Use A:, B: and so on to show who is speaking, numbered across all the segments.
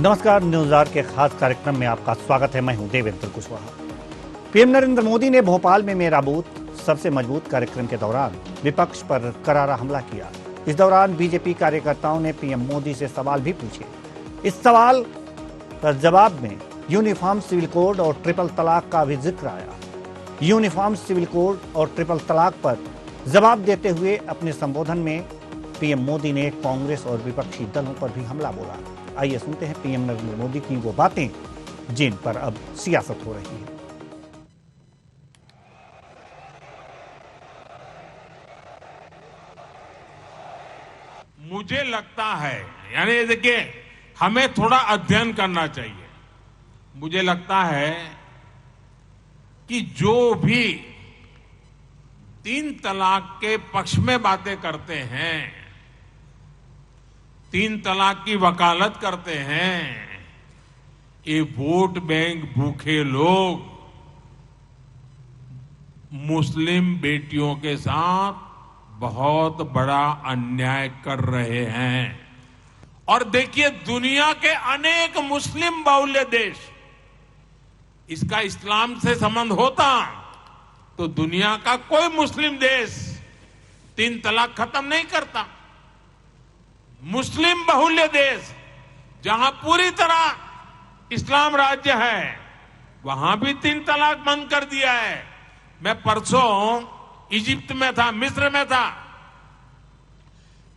A: नमस्कार, news our के खास कार्यक्रम में आपका स्वागत है। मैं हूं देवेंद्र कुशवाहा। पीएम नरेंद्र मोदी ने भोपाल में मेरा बूथ सबसे मजबूत कार्यक्रम के दौरान विपक्ष पर करारा हमला किया। इस दौरान बीजेपी कार्यकर्ताओं ने पीएम मोदी से सवाल भी पूछे। इस सवाल पर जवाब में यूनिफॉर्म सिविल कोड और ट्रिपल तलाक का भी जिक्र आया। यूनिफॉर्म सिविल कोड और ट्रिपल तलाक पर जवाब देते हुए अपने संबोधन में पीएम मोदी ने कांग्रेस और विपक्षी दलों पर भी हमला बोला। आइए सुनते हैं पीएम नरेंद्र मोदी की वो बातें जिन पर अब सियासत हो रही है।
B: मुझे लगता है, यानी देखिए, हमें थोड़ा अध्ययन करना चाहिए। मुझे लगता है कि जो भी 3 तलाक के पक्ष में बातें करते हैं, 3 तलाक की वकालत करते हैं, ये वोट बैंक भूखे लोग मुस्लिम बेटियों के साथ बहुत बड़ा अन्याय कर रहे हैं। और देखिए, दुनिया के अनेक मुस्लिम बाहुल्य देश, इसका इस्लाम से संबंध होता तो दुनिया का कोई मुस्लिम देश 3 तलाक खत्म नहीं करता। मुस्लिम बाहुल्य देश जहां पूरी तरह इस्लाम राज्य है, वहां भी 3 तलाक बंद कर दिया है। मैं परसों इजिप्ट में था, मिस्र में था।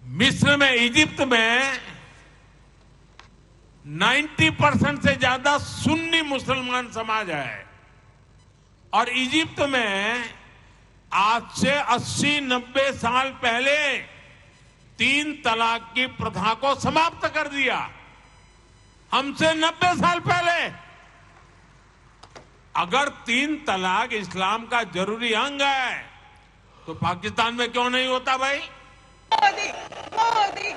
B: मिस्र में, इजिप्ट में 90% से ज्यादा सुन्नी मुसलमान समाज है। और इजिप्ट में आज से 80-90 साल पहले 3 तलाक की प्रथा को समाप्त कर दिया। हमसे 90 साल पहले। अगर 3 तलाक इस्लाम का जरूरी अंग है तो पाकिस्तान में क्यों नहीं होता भाई? मोदी।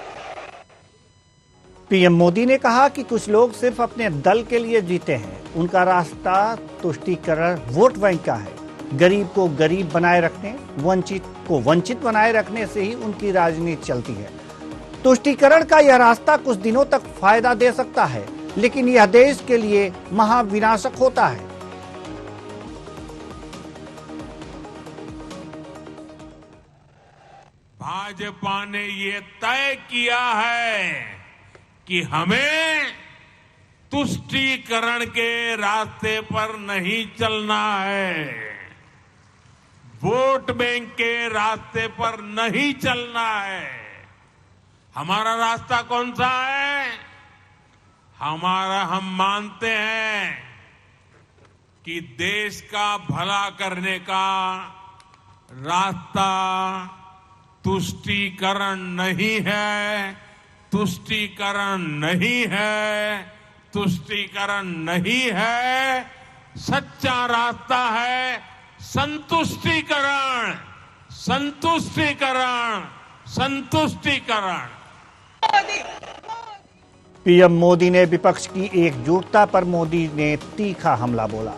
A: पीएम मोदी ने कहा कि कुछ लोग सिर्फ अपने दल के लिए जीते हैं। उनका रास्ता तुष्टीकरण वोट बैंक का है। गरीब को गरीब बनाए रखने, वंचित को वंचित बनाए रखने से ही उनकी राजनीति चलती है। तुष्टीकरण का यह रास्ता कुछ दिनों तक फायदा दे सकता है, लेकिन यह देश के लिए महाविनाशक होता है।
B: भाजपा ने ये तय किया है कि हमें तुष्टीकरण के रास्ते पर नहीं चलना है, वोट बैंक के रास्ते पर नहीं चलना है। हमारा रास्ता कौन सा है? हम मानते हैं कि देश का भला करने का रास्ता तुष्टीकरण नहीं है, तुष्टीकरण नहीं है, तुष्टीकरण नहीं है। सच्चा रास्ता है संतुष्टीकरण, संतुष्टीकरण, संतुष्टीकरण।
A: पीएम मोदी ने विपक्ष की एकजुटता पर मोदी ने तीखा हमला बोला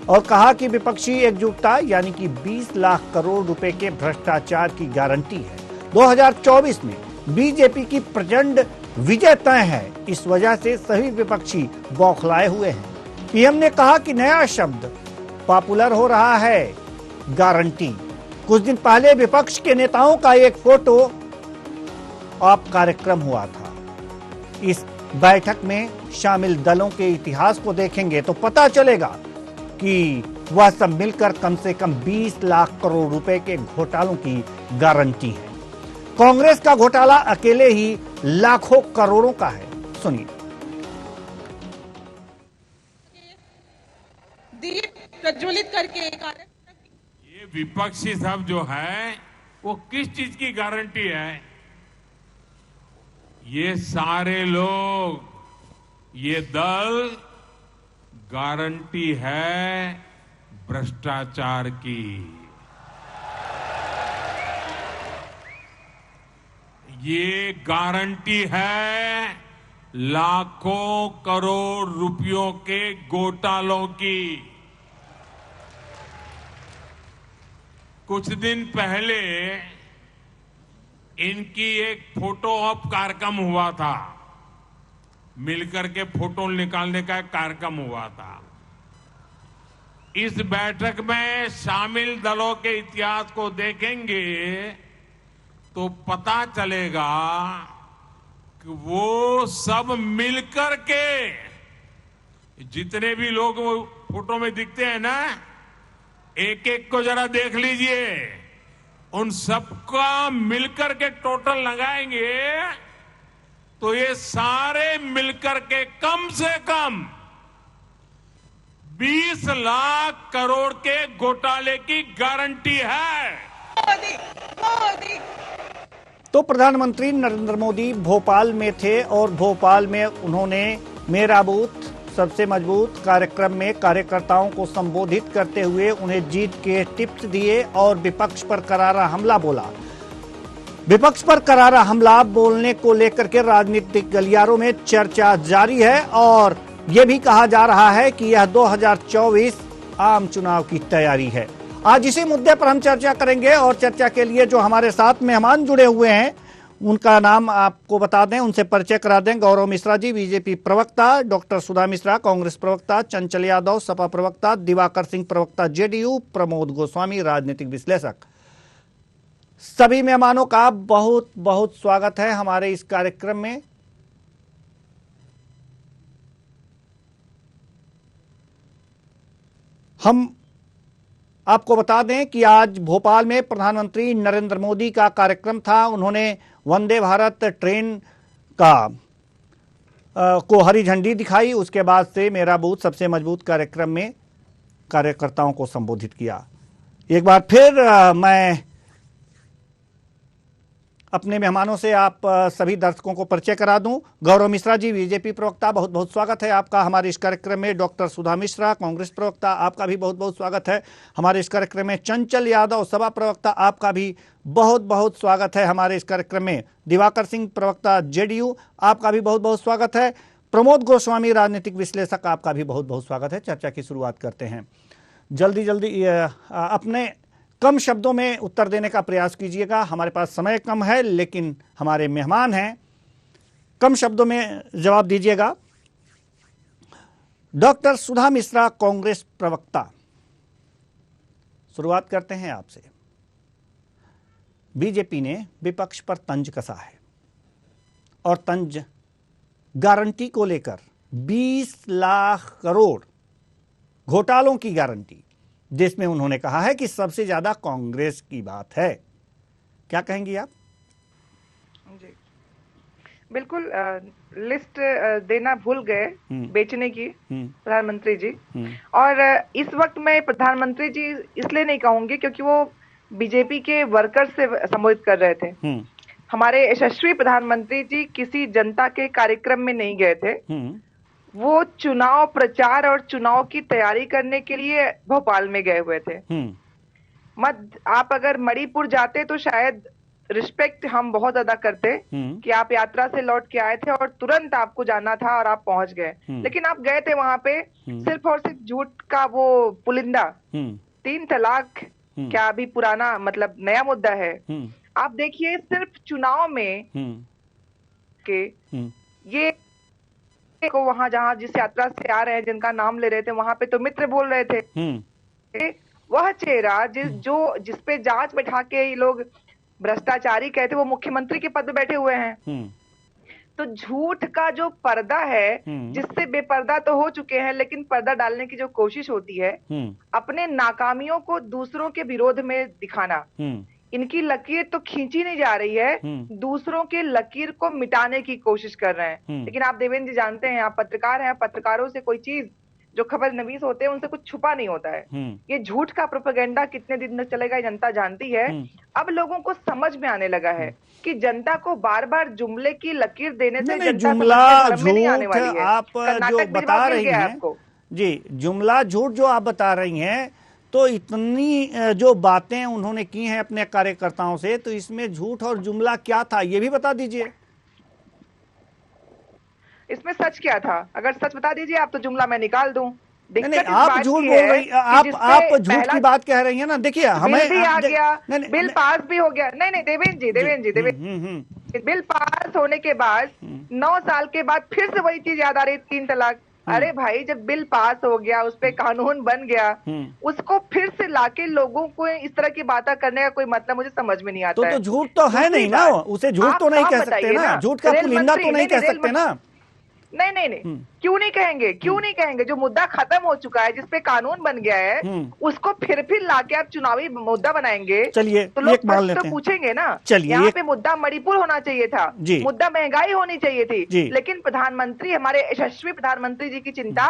A: और कहा कि विपक्षी एकजुटता यानी कि 20 लाख करोड़ रुपए के भ्रष्टाचार की गारंटी है। 2024 में बीजेपी की प्रचंड विजय तय है। इस वजह से सभी विपक्षी बौखलाए हुए हैं। पीएम ने कहा कि नया शब्द पॉपुलर हो रहा है, गारंटी। कुछ दिन पहले विपक्ष के नेताओं का एक फोटो ऑप कार्यक्रम हुआ था। इस बैठक में शामिल दलों के इतिहास को देखेंगे तो पता चलेगा कि वह सब मिलकर कम से कम 20 लाख करोड़ रुपए के घोटालों की गारंटी है। कांग्रेस का घोटाला अकेले ही लाखों करोड़ों का है। सुनिए।
C: दीप प्रज्वलित करके
B: ये विपक्षी सब जो है वो किस चीज की गारंटी है? ये सारे लोग, ये दल गारंटी है भ्रष्टाचार की। ये गारंटी है लाखों करोड़ रुपयों के घोटालों की। कुछ दिन पहले इनकी एक फोटो ऑप कार्यक्रम हुआ था। मिलकर के फोटो निकालने का एक कार्यक्रम हुआ था। इस बैठक में शामिल दलों के इतिहास को देखेंगे तो पता चलेगा कि वो सब मिलकर के, जितने भी लोग वो फोटो में दिखते हैं ना, एक एक को जरा देख लीजिए, उन सबका मिलकर के टोटल लगाएंगे तो ये सारे मिलकर के कम से कम 20 लाख करोड़ के घोटाले की गारंटी है।
C: मोदी मोदी।
A: तो प्रधानमंत्री नरेंद्र मोदी भोपाल में थे और भोपाल में उन्होंने मेरा बूथ सबसे मजबूत कार्यक्रम में कार्यकर्ताओं को संबोधित करते हुए उन्हें जीत के टिप्स दिए और विपक्ष पर करारा हमला बोला। विपक्ष पर करारा हमला बोलने को लेकर के राजनीतिक गलियारों में चर्चा जारी है और यह भी कहा जा रहा है कि यह 2024 आम चुनाव की तैयारी है। आज इसी मुद्दे पर हम चर्चा करेंगे और चर्चा के लिए जो हमारे साथ मेहमान जुड़े हुए हैं उनका नाम आपको बता दें, उनसे परिचय करा दें। गौरव मिश्रा जी बीजेपी प्रवक्ता, डॉक्टर सुधा मिश्रा कांग्रेस प्रवक्ता, चंचल यादव सपा प्रवक्ता, दिवाकर सिंह प्रवक्ता जेडीयू, प्रमोद गोस्वामी राजनीतिक विश्लेषक। सभी मेहमानों का बहुत बहुत स्वागत है हमारे इस कार्यक्रम में। हम आपको बता दें कि आज भोपाल में प्रधानमंत्री नरेंद्र मोदी का कार्यक्रम था। उन्होंने वंदे भारत ट्रेन को हरी झंडी दिखाई। उसके बाद से मेरा बूथ सबसे मजबूत कार्यक्रम में कार्यकर्ताओं को संबोधित किया। एक बार फिर मैं अपने मेहमानों से आप सभी दर्शकों को परिचय करा दूं। गौरव मिश्रा जी बीजेपी प्रवक्ता, बहुत बहुत स्वागत है आपका हमारे इस कार्यक्रम में। डॉक्टर सुधा मिश्रा कांग्रेस प्रवक्ता, आपका भी बहुत बहुत स्वागत है हमारे इस कार्यक्रम में। चंचल यादव सपा प्रवक्ता, आपका भी बहुत बहुत स्वागत है हमारे इस कार्यक्रम में। दिवाकर सिंह प्रवक्ता जेडीयू, आपका भी बहुत बहुत स्वागत है। प्रमोद गोस्वामी राजनीतिक विश्लेषक, आपका भी बहुत बहुत स्वागत है। चर्चा की शुरुआत करते हैं। जल्दी जल्दी अपने कम शब्दों में उत्तर देने का प्रयास कीजिएगा, हमारे पास समय कम है लेकिन हमारे मेहमान हैं। कम शब्दों में जवाब दीजिएगा। डॉक्टर सुधा मिश्रा कांग्रेस प्रवक्ता, शुरुआत करते हैं आपसे। बीजेपी ने विपक्ष पर तंज कसा है और तंज गारंटी को लेकर 20 लाख करोड़ घोटालों की गारंटी, जिसमें उन्होंने कहा है कि सबसे ज्यादा कांग्रेस की बात है। क्या कहेंगी आप?
D: जी बिल्कुल, लिस्ट देना भूल गए बेचने की प्रधानमंत्री जी। और इस वक्त मैं प्रधानमंत्री जी इसलिए नहीं कहूंगी क्योंकि वो बीजेपी के वर्कर्स से संबोधित कर रहे थे। हमारे यशस्वी प्रधानमंत्री जी किसी जनता के कार्यक्रम में नहीं गए थे। वो चुनाव प्रचार और चुनाव की तैयारी करने के लिए भोपाल में गए हुए थे। आप अगर मणिपुर जाते तो शायद रिस्पेक्ट हम बहुत ज्यादा करते कि आप यात्रा से लौट के आए थे और तुरंत आपको जाना था और आप पहुंच गए। लेकिन आप गए थे वहां पे सिर्फ और सिर्फ झूठ का वो पुलिंदा 3 तलाक क्या अभी पुराना मतलब नया मुद्दा है। आप देखिए सिर्फ चुनाव में के ये को वहां जहां जिस यात्रा से आ रहे हैं जिनका नाम ले रहे थे वहां पे तो मित्र बोल रहे थे। वह चेहरा जिस पे जांच बैठा के ये लोग भ्रष्टाचारी कहते वो मुख्यमंत्री के पद पे बैठे हुए हैं। तो झूठ का जो पर्दा है जिससे बेपर्दा तो हो चुके हैं लेकिन पर्दा डालने की जो कोशिश होती है अपने नाकामियों को दूसरों के विरोध में दिखाना, इनकी लकीर तो खींची नहीं जा रही है, दूसरों के लकीर को मिटाने की कोशिश कर रहे हैं। लेकिन आप देवेंद्र जी जानते हैं, आप पत्रकार हैं, पत्रकारों से कोई चीज जो खबर नवीस होते हैं उनसे कुछ छुपा नहीं होता है। ये झूठ का प्रोपेगेंडा कितने दिन तक चलेगा ये जनता जानती है। अब लोगों को समझ में आने लगा है कि जनता को बार बार जुमले की लकीर देने से
A: जुमला झूठ आप जो बता रही हैं जी, जुमला झूठ जो आप बता रही हैं, तो इतनी जो बातें उन्होंने की हैं अपने कार्यकर्ताओं से, तो इसमें झूठ और जुमला क्या था ये भी बता दीजिए।
D: इसमें सच क्या था? अगर सच बता दीजिए आप तो जुमला मैं निकाल दूं।
A: नहीं, आप झूठ बोल रही, आप झूठ की बात कह रही हैं ना। देखिए हमें
D: बिल भी आ गया, बिल पास भी हो गया। नहीं देवेंद्र जी बिल पास होने के बाद 9 साल के बाद फिर से वही चीज याद आ रही, 3 तलाक। अरे भाई, जब बिल पास हो गया, उस पे कानून बन गया, उसको फिर से लाके लोगों को इस तरह की बातें करने का कोई मतलब मुझे समझ में नहीं आता है।
A: तो झूठ तो है नहीं ना, उसे झूठ तो नहीं कह सकते ना, झूठ का पुलिंदा तो नहीं कह सकते ना।
D: नहीं, क्यों नहीं कहेंगे, क्यों नहीं कहेंगे? जो मुद्दा खत्म हो चुका है, जिसपे कानून बन गया है, उसको फिर लाके आप चुनावी मुद्दा बनाएंगे।
A: चलिए,
D: तो लोग
A: तो
D: पूछेंगे ना।
A: चलिए,
D: यहाँ पे मुद्दा मणिपुर होना चाहिए था, मुद्दा महंगाई होनी चाहिए थी, लेकिन प्रधानमंत्री, हमारे यशस्वी प्रधानमंत्री जी की चिंता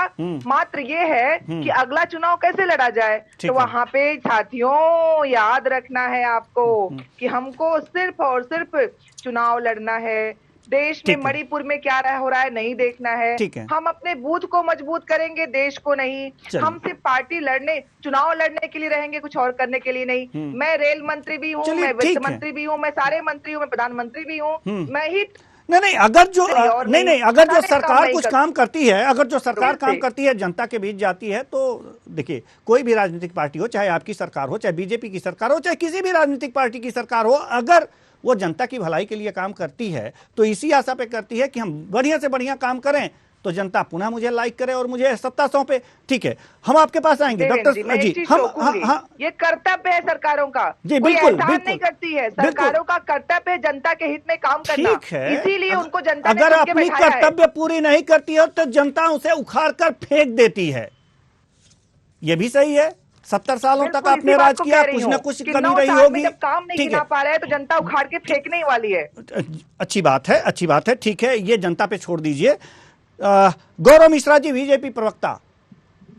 D: मात्र ये है कि अगला चुनाव कैसे लड़ा जाए। तो वहाँ पे साथियों, याद रखना है आपको कि हमको सिर्फ और सिर्फ चुनाव लड़ना है। देश में मणिपुर में क्या हो रहा है नहीं देखना है। हम अपने बूथ को मजबूत करेंगे, देश को नहीं। हम सिर्फ पार्टी लड़ने, चुनाव लड़ने के लिए रहेंगे, कुछ और करने के लिए नहीं। मैं रेल मंत्री भी हूँ, मैं वित्त मंत्री भी हूँ, मैं सारे मंत्री हूँ, मैं प्रधानमंत्री भी हूँ। मैं ही
A: नहीं, अगर जो अगर जो सरकार कुछ काम करती है, अगर जो सरकार काम करती है, जनता के बीच जाती है, तो देखिए, कोई भी राजनीतिक पार्टी हो, चाहे आपकी सरकार हो, चाहे बीजेपी की सरकार हो, चाहे किसी भी राजनीतिक पार्टी की सरकार हो, अगर वो जनता की भलाई के लिए काम करती है तो इसी आशा पे करती है कि हम बढ़िया से बढ़िया काम करें तो जनता पुनः मुझे लाइक करे और मुझे सत्ता सौंपे। ठीक है, हम आपके पास आएंगे डॉक्टर जी। हम
D: ये कर्तव्य है सरकारों का,
A: जी बिल्कुल
D: नहीं करती है। सरकारों का कर्तव्य है जनता के हित में काम करना।
A: ठीक है,
D: इसीलिए उनको जनता
A: अगर अपनी कर्तव्य पूरी नहीं करती है तो जनता उसे उखाड़ कर फेंक देती है। ये भी सही है। 70 सालों तक आपने राज किया, कुछ न कुछ कमी रही होगी।
D: जब काम नहीं गिना पा रहा है तो जनता उखाड़ के फेंकने ही वाली है।
A: अच्छी बात है, अच्छी बात है, ठीक है, ये जनता पे छोड़ दीजिए। गौरव मिश्रा जी, बीजेपी प्रवक्ता,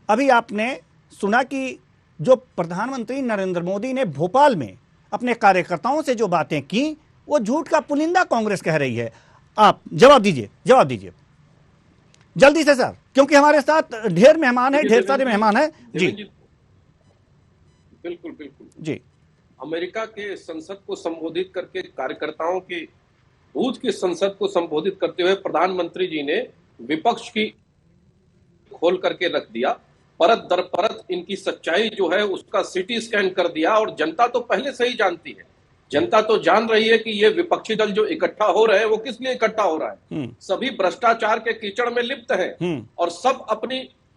A: अभी आपने सुना कि जो प्रधानमंत्री नरेंद्र मोदी ने भोपाल में अपने कार्यकर्ताओं से जो बातें की, वो झूठ का पुलिंदा कांग्रेस कह रही है। आप जवाब दीजिए, जवाब दीजिए जल्दी से सर, क्योंकि हमारे साथ ढेर मेहमान है, ढेर सारे मेहमान है जी।
E: बिल्कुल बिल्कुल
A: जी।
E: अमेरिका के संसद को संबोधित करके, कार्यकर्ताओं की बूथ की संसद को संबोधित करते हुए प्रधानमंत्री जी ने विपक्ष की खोल करके रख दिया। परत दर परत इनकी सच्चाई जो है उसका सिटी स्कैन कर दिया। और जनता तो पहले से ही जानती है, जनता तो जान रही है कि ये विपक्षी दल जो इकट्ठा हो रहे हैं वो किस लिए इकट्ठा हो रहा है। सभी भ्रष्टाचार के कीचड़ में लिप्त हैं और सब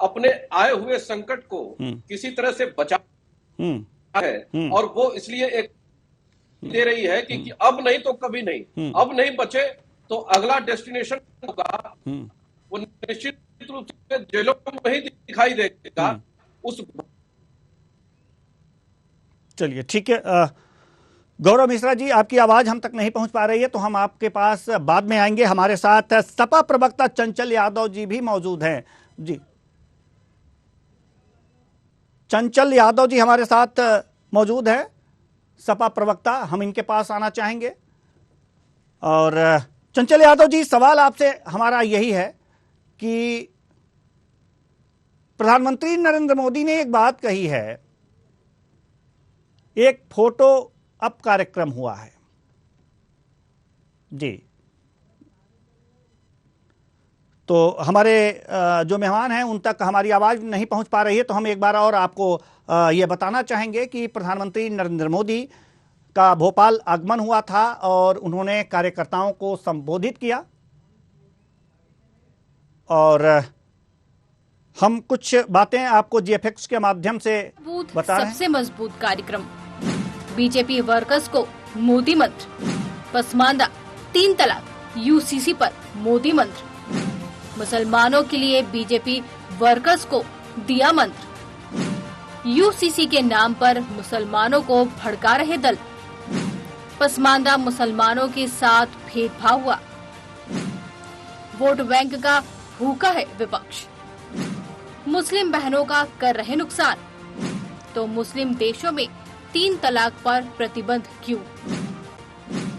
E: अपने आए हुए संकट को किसी तरह से बचा है। और वो इसलिए एक दे रही है कि अब नहीं तो कभी नहीं, अब नहीं बचे तो अगला डेस्टिनेशन होगा वो निश्चित रूप से जेलों में ही दिखाई देगा। उस
A: चलिए ठीक है, गौरव मिश्रा जी, आपकी आवाज हम तक नहीं पहुंच पा रही है तो हम आपके पास बाद में आएंगे। हमारे साथ सपा प्रवक्ता चंचल यादव जी भी मौजूद हैं। जी, चंचल यादव जी हमारे साथ मौजूद है, सपा प्रवक्ता, हम इनके पास आना चाहेंगे। और चंचल यादव जी, सवाल आपसे हमारा यही है कि प्रधानमंत्री नरेंद्र मोदी ने एक बात कही है, एक फोटो अप कार्यक्रम हुआ है जी, तो हमारे जो मेहमान हैं उन तक हमारी आवाज़ नहीं पहुंच पा रही है, तो हम एक बार और आपको ये बताना चाहेंगे कि प्रधानमंत्री नरेंद्र मोदी का भोपाल आगमन हुआ था और उन्होंने कार्यकर्ताओं को संबोधित किया। और हम कुछ बातें आपको जीएफएक्स के माध्यम से बता रहे हैं।
F: सबसे मजबूत कार्यक्रम, बीजेपी वर्कर्स को मोदी मंत्र, पसमानदा, 3 तलाक, यूसीसी पर मोदी मंत्र, मुसलमानों के लिए बीजेपी वर्कर्स को दिया मंत्र, यूसीसी के नाम पर मुसलमानों को भड़का रहे दल, पसमानदा मुसलमानों के साथ भेदभाव हुआ, वोट बैंक का भूखा है विपक्ष, मुस्लिम बहनों का कर रहे नुकसान, तो मुस्लिम देशों में 3 तलाक पर प्रतिबंध क्यों?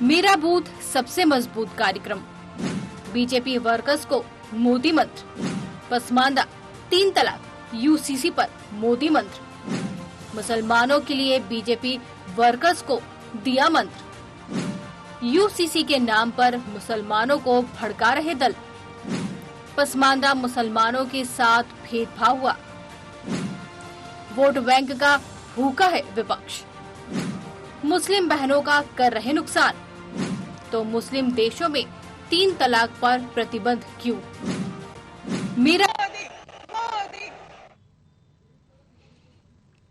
F: मेरा बूथ सबसे मजबूत कार्यक्रम, बीजेपी वर्कर्स को मोदी मंत्र, पसमानदा, 3 तलाक, यूसीसी पर मोदी मंत्र, मुसलमानों के लिए बीजेपी वर्कर्स को दिया मंत्र, यूसीसी के नाम पर मुसलमानों को भड़का रहे दल, पसमानदा मुसलमानों के साथ भेदभाव हुआ, वोट बैंक का भूखा है विपक्ष, मुस्लिम बहनों का कर रहे नुकसान, तो मुस्लिम देशों में 3 तलाक पर प्रतिबंध क्यों? मेरा
C: मोदी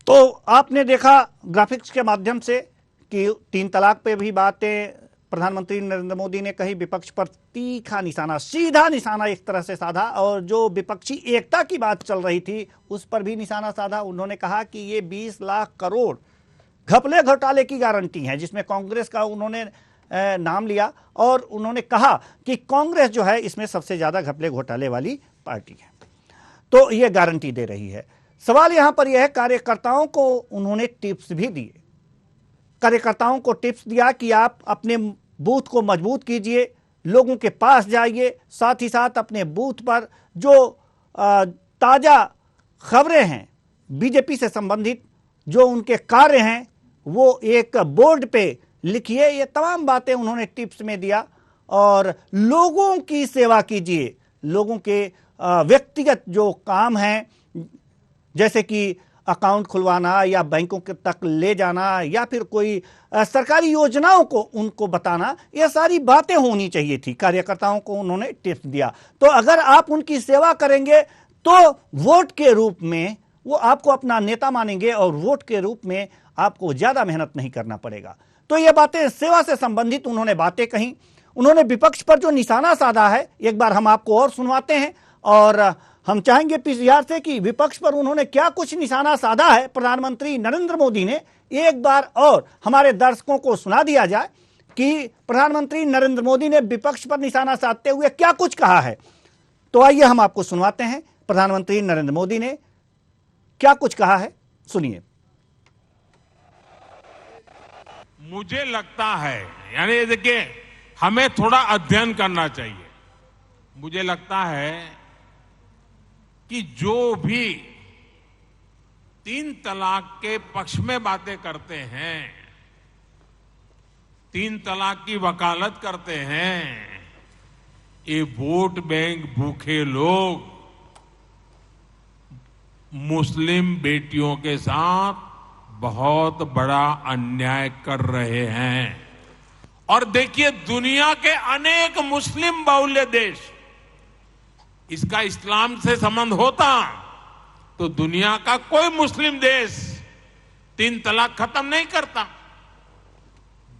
A: तो आपने देखा ग्राफिक्स के माध्यम से कि 3 तलाक पे भी बातें प्रधानमंत्री नरेंद्र मोदी ने कही, विपक्ष पर तीखा निशाना, सीधा निशाना एक तरह से साधा, और जो विपक्षी एकता की बात चल रही थी उस पर भी निशाना साधा। उन्होंने कहा कि ये 20 लाख करोड़ घपले घोटाले की गारंटी है, जिसमें कांग्रेस का उन्होंने नाम लिया और उन्होंने कहा कि कांग्रेस जो है इसमें सबसे ज्यादा घपले घोटाले वाली पार्टी है, तो ये गारंटी दे रही है। सवाल यहां पर यह है, कार्यकर्ताओं को उन्होंने टिप्स भी दिए, कार्यकर्ताओं को टिप्स दिया कि आप अपने बूथ को मजबूत कीजिए, लोगों के पास जाइए, साथ ही साथ अपने बूथ पर जो ताजा खबरें हैं बीजेपी से संबंधित, जो उनके कार्य हैं, वो एक बोर्ड पे लिखिए। ये तमाम बातें उन्होंने टिप्स में दिया। और लोगों की सेवा कीजिए, लोगों के व्यक्तिगत जो काम हैं, जैसे कि अकाउंट खुलवाना या बैंकों के तक ले जाना या फिर कोई सरकारी योजनाओं को उनको बताना, ये सारी बातें होनी चाहिए थी। कार्यकर्ताओं को उन्होंने टिप्स दिया। तो अगर आप उनकी सेवा करेंगे तो वोट के रूप में वो आपको अपना नेता मानेंगे और वोट के रूप में आपको ज्यादा मेहनत नहीं करना पड़ेगा। तो ये बातें सेवा से संबंधित उन्होंने बातें कही। उन्होंने विपक्ष पर जो निशाना साधा है, एक बार हम आपको और सुनवाते हैं और हम चाहेंगे पीसीआर से कि विपक्ष पर उन्होंने क्या कुछ निशाना साधा है प्रधानमंत्री नरेंद्र मोदी ने, एक बार और हमारे दर्शकों को सुना दिया जाए कि प्रधानमंत्री नरेंद्र मोदी ने विपक्ष पर निशाना साधते हुए क्या कुछ कहा है। तो आइए हम आपको सुनवाते हैं प्रधानमंत्री नरेंद्र मोदी ने क्या कुछ कहा है, सुनिए।
B: मुझे लगता है, यानी देखिए, हमें थोड़ा अध्ययन करना चाहिए। मुझे लगता है कि जो भी 3 तलाक के पक्ष में बातें करते हैं, 3 तलाक की वकालत करते हैं, ये वोट बैंक भूखे लोग मुस्लिम बेटियों के साथ बहुत बड़ा अन्याय कर रहे हैं। और देखिए, दुनिया के अनेक मुस्लिम बाहुल्य देश, इसका इस्लाम से संबंध होता तो दुनिया का कोई मुस्लिम देश 3 तलाक खत्म नहीं करता।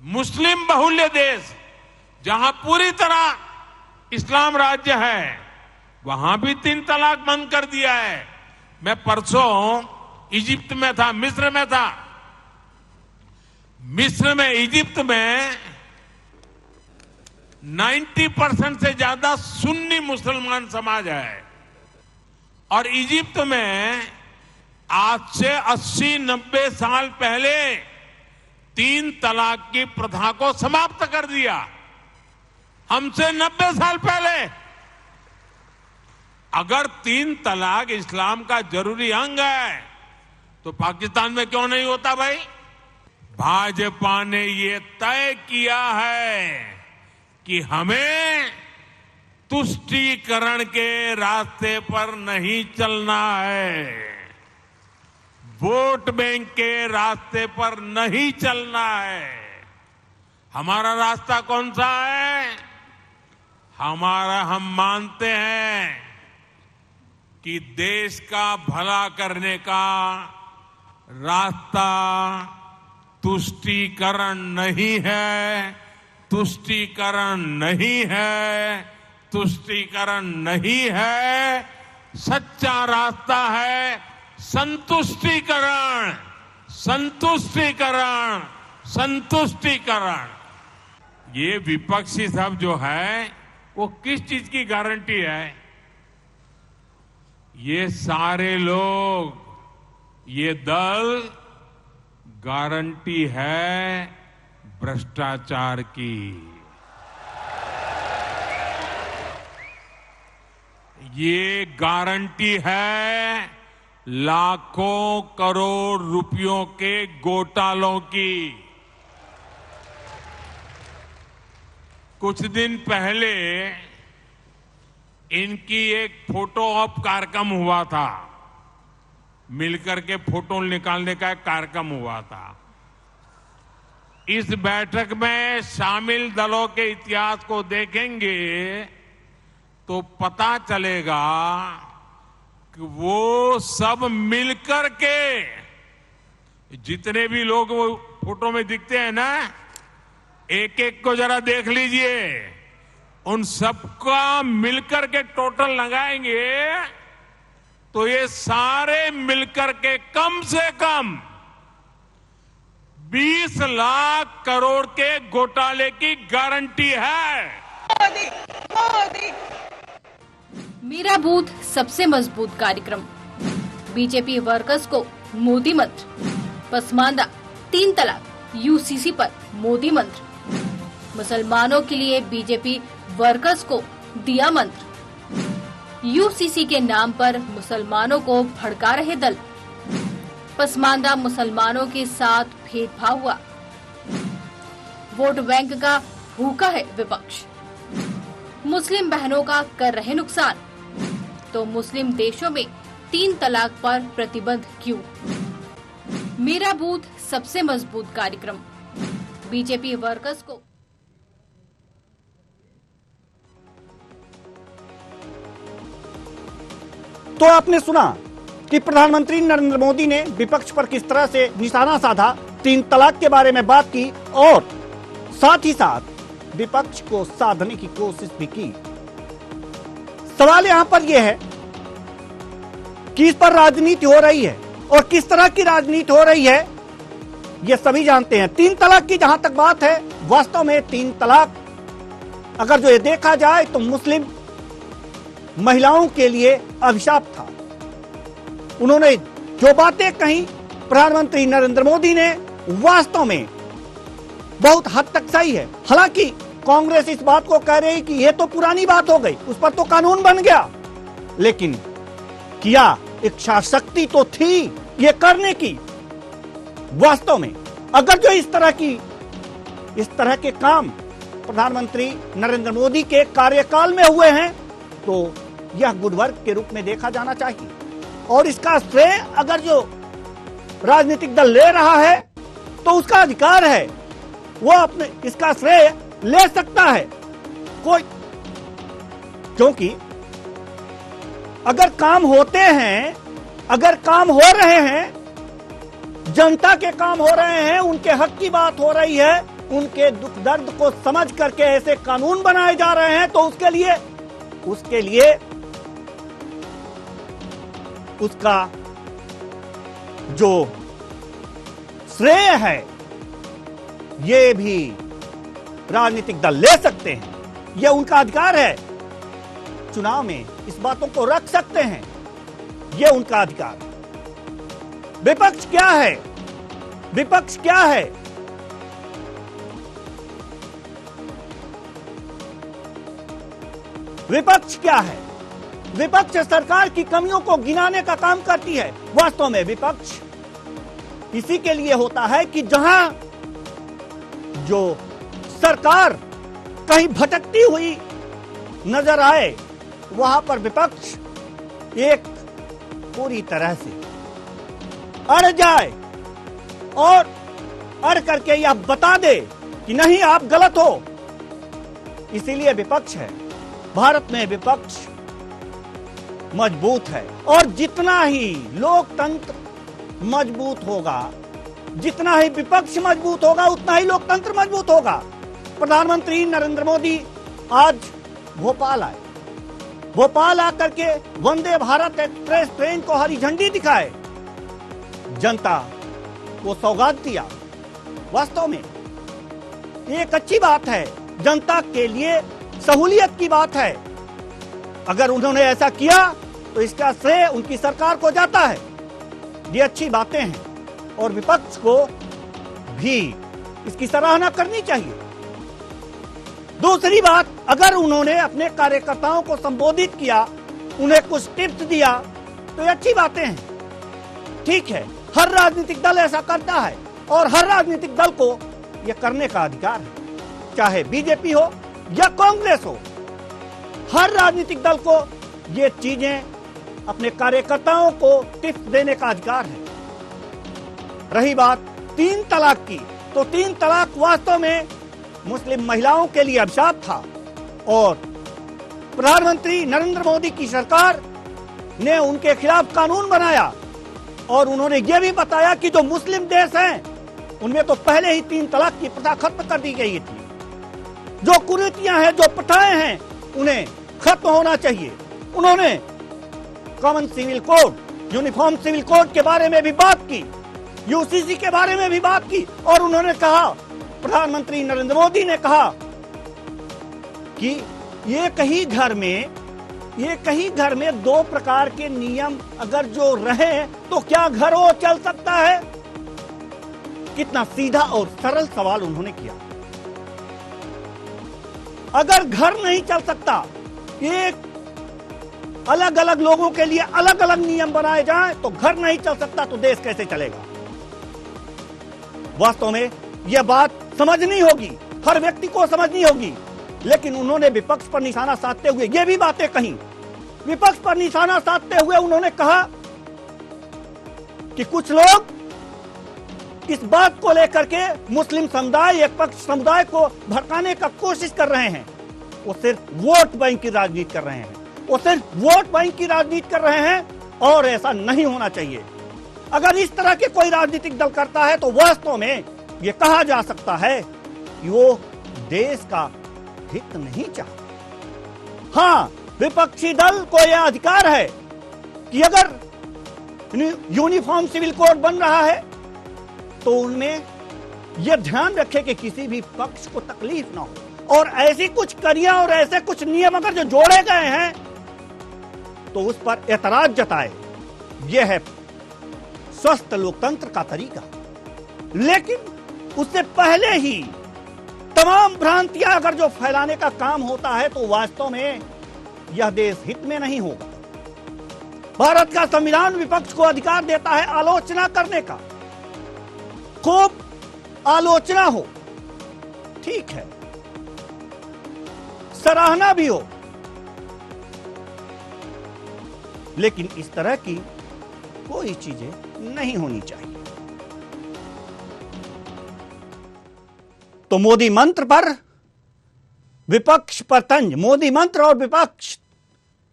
B: मुस्लिम बाहुल्य देश जहां पूरी तरह इस्लाम राज्य है, वहां भी 3 तलाक बंद कर दिया है। मैं परसों इजिप्ट में था, मिस्र में था। मिस्र में, इजिप्ट में 90% से ज्यादा सुन्नी मुसलमान समाज है और इजिप्ट में आज से 80-90 साल पहले 3 तलाक की प्रथा को समाप्त कर दिया। हमसे 90 साल पहले। अगर 3 तलाक इस्लाम का जरूरी अंग है तो पाकिस्तान में क्यों नहीं होता भाई? भाजपा ने ये तय किया है कि हमें तुष्टीकरण के रास्ते पर नहीं चलना है, वोट बैंक के रास्ते पर नहीं चलना है। हमारा रास्ता कौन सा है? हम मानते हैं कि देश का भला करने का रास्ता तुष्टीकरण नहीं है, तुष्टीकरण नहीं है, तुष्टीकरण नहीं है। सच्चा रास्ता है संतुष्टीकरण, संतुष्टीकरण, संतुष्टीकरण। ये विपक्षी सब जो है वो किस चीज की गारंटी है? ये सारे लोग, ये दल गारंटी है भ्रष्टाचार की। ये गारंटी है लाखों करोड़ रुपयों के घोटालों की। कुछ दिन पहले इनकी एक फोटो ऑप कार्यक्रम हुआ था, मिलकर के फोटो निकालने का एक कार्यक्रम हुआ था। इस बैठक में शामिल दलों के इतिहास को देखेंगे तो पता चलेगा कि वो सब मिलकर के, जितने भी लोग वो फोटो में दिखते हैं ना, एक एक को जरा देख लीजिए, उन सबका मिलकर के टोटल लगाएंगे तो ये सारे मिलकर के कम से कम 20 लाख करोड़ के घोटाले की गारंटी है।
C: मोदी मोदी।
F: मेरा बूथ सबसे मजबूत कार्यक्रम, बीजेपी वर्कर्स को मोदी मंत्र, पसमानदा 3 तलाक, यूसीसी पर मोदी मंत्र, मुसलमानों के लिए बीजेपी वर्कर्स को दिया मंत्र, यूसीसी के नाम पर मुसलमानों को भड़का रहे दल, पसमानदा मुसलमानों के साथ भेदभाव हुआ, वोट बैंक का भूखा है विपक्ष, मुस्लिम बहनों का कर रहे नुकसान, तो मुस्लिम देशों में 3 तलाक पर प्रतिबंध क्यों? मेरा बूथ सबसे मजबूत कार्यक्रम, बीजेपी वर्कर्स को।
A: तो आपने सुना कि प्रधानमंत्री नरेंद्र मोदी ने विपक्ष पर किस तरह से निशाना साधा, 3 तलाक के बारे में बात की और साथ ही साथ विपक्ष को साधने की कोशिश भी की। सवाल यहां पर यह है कि इस पर राजनीति हो रही है और किस तरह की राजनीति हो रही है ये सभी जानते हैं। 3 तलाक की जहां तक बात है, वास्तव में 3 तलाक अगर जो ये देखा जाए तो मुस्लिम महिलाओं के लिए अभिशाप था। उन्होंने जो बातें कही प्रधानमंत्री नरेंद्र मोदी ने, वास्तव में बहुत हद तक सही है। हालांकि कांग्रेस इस बात को कह रही कि यह तो पुरानी बात हो गई, उस पर तो कानून बन गया, लेकिन किया इच्छा शक्ति तो थी ये करने की। वास्तव में अगर जो इस तरह के काम प्रधानमंत्री नरेंद्र मोदी के कार्यकाल में हुए हैं तो यह गुड वर्क के रूप में देखा जाना चाहिए और इसका श्रेय अगर जो राजनीतिक दल ले रहा है तो उसका अधिकार है, वो अपने इसका श्रेय ले सकता है कोई, क्योंकि अगर काम होते हैं, अगर काम हो रहे हैं, जनता के काम हो रहे हैं, उनके हक की बात हो रही है, उनके दुख दर्द को समझ करके ऐसे कानून बनाए जा रहे हैं तो उसके लिए उसका जो श्रेय है ये भी राजनीतिक दल ले सकते हैं, यह उनका अधिकार है। चुनाव में इस बातों को रख सकते हैं, यह उनका अधिकार है। विपक्ष क्या है? विपक्ष क्या है? विपक्ष क्या है? विपक्ष सरकार की कमियों को गिनाने का काम करती है। वास्तव में विपक्ष इसी के लिए होता है कि जहां जो सरकार कहीं भटकती हुई नजर आए वहां पर विपक्ष एक पूरी तरह से अड़ जाए और अड़ करके यह बता दे कि नहीं आप गलत हो। इसीलिए विपक्ष है। भारत में विपक्ष मजबूत है और जितना ही लोकतंत्र मजबूत होगा, जितना ही विपक्ष मजबूत होगा, उतना ही लोकतंत्र मजबूत होगा। प्रधानमंत्री नरेंद्र मोदी आज भोपाल आए, भोपाल आकर के वंदे भारत एक्सप्रेस ट्रेन को हरी झंडी दिखाए, जनता को सौगात दिया। वास्तव में एक अच्छी बात है, जनता के लिए सहूलियत की बात है। अगर उन्होंने ऐसा किया तो इसका श्रेय उनकी सरकार को जाता है। ये अच्छी बातें हैं और विपक्ष को भी इसकी सराहना करनी चाहिए। दूसरी बात, अगर उन्होंने अपने कार्यकर्ताओं को संबोधित किया, उन्हें कुछ टिप्स दिया, तो ये अच्छी बातें हैं। ठीक है, हर राजनीतिक दल ऐसा करता है और हर राजनीतिक दल को यह करने का अधिकार है, चाहे बीजेपी हो या कांग्रेस हो। हर राजनीतिक दल को ये चीजें अपने कार्यकर्ताओं को टिप्स देने का अधिकार है। रही बात 3 तलाक की, तो 3 तलाक वास्तव में मुस्लिम महिलाओं के लिए अभिशाप था और प्रधानमंत्री नरेंद्र मोदी की सरकार ने उनके खिलाफ कानून बनाया और उन्होंने यह भी बताया कि जो मुस्लिम देश हैं उनमें तो पहले ही 3 तलाक की प्रथा खत्म कर दी गई थी। जो कुरीतियां हैं, जो प्रथाएं हैं, उन्हें खत्म होना चाहिए। उन्होंने common civil code, uniform civil code के बारे में भी बात की, यूसीसी के बारे में भी बात की और उन्होंने कहा, प्रधानमंत्री नरेंद्र मोदी ने कहा कि ये कहीं घर में 2 प्रकार के नियम अगर जो रहे तो क्या घर वो चल सकता है? कितना सीधा और सरल सवाल उन्होंने किया। अगर घर नहीं चल सकता, एक अलग अलग लोगों के लिए अलग अलग नियम बनाए जाएं तो घर नहीं चल सकता तो देश कैसे चलेगा? वास्तव में यह बात समझनी होगी, हर व्यक्ति को समझनी होगी। लेकिन उन्होंने विपक्ष पर निशाना साधते हुए ये भी बातें कही। विपक्ष पर निशाना साधते हुए उन्होंने कहा कि कुछ लोग इस बात को लेकर के मुस्लिम समुदाय, एक पक्ष समुदाय को भड़काने का कोशिश कर रहे हैं। वो सिर्फ वोट बैंक की राजनीति कर रहे हैं, वो सिर्फ वोट बैंक की राजनीति कर रहे हैं और ऐसा नहीं होना चाहिए। अगर इस तरह के कोई राजनीतिक दल करता है तो वास्तव में यह कहा जा सकता है कि वो देश का हित नहीं चाहता। हाँ, विपक्षी दल को यह अधिकार है कि अगर यूनिफॉर्म सिविल कोड बन रहा है तो उनमें यह ध्यान रखे कि किसी भी पक्ष को तकलीफ ना हो और ऐसी कुछ करियां और ऐसे कुछ नियम अगर जो जोड़े गए हैं तो उस पर एतराज जताए। यह है स्वस्थ लोकतंत्र का तरीका। लेकिन उससे पहले ही तमाम भ्रांतियां अगर जो फैलाने का काम होता है तो वास्तव में यह देश हित में नहीं होगा। भारत का संविधान विपक्ष को अधिकार देता है आलोचना करने का। खूब आलोचना हो, ठीक है, सराहना भी हो, लेकिन इस तरह की कोई चीजें नहीं होनी चाहिए। तो मोदी मंत्र पर विपक्ष पर तंज, मोदी मंत्र और विपक्ष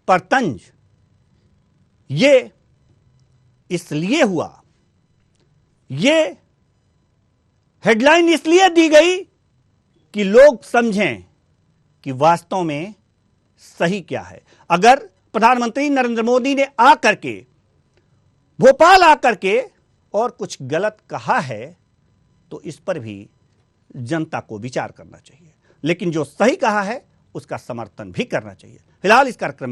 A: पर तंज, ये इसलिए हुआ, ये हेडलाइन इसलिए दी गई कि लोग समझें कि वास्तव में सही क्या है। अगर प्रधानमंत्री नरेंद्र मोदी ने आकर के, भोपाल आकर के और कुछ गलत कहा है तो इस पर भी जनता को विचार करना चाहिए, लेकिन जो सही कहा है उसका समर्थन भी करना चाहिए। फिलहाल इस कार्यक्रम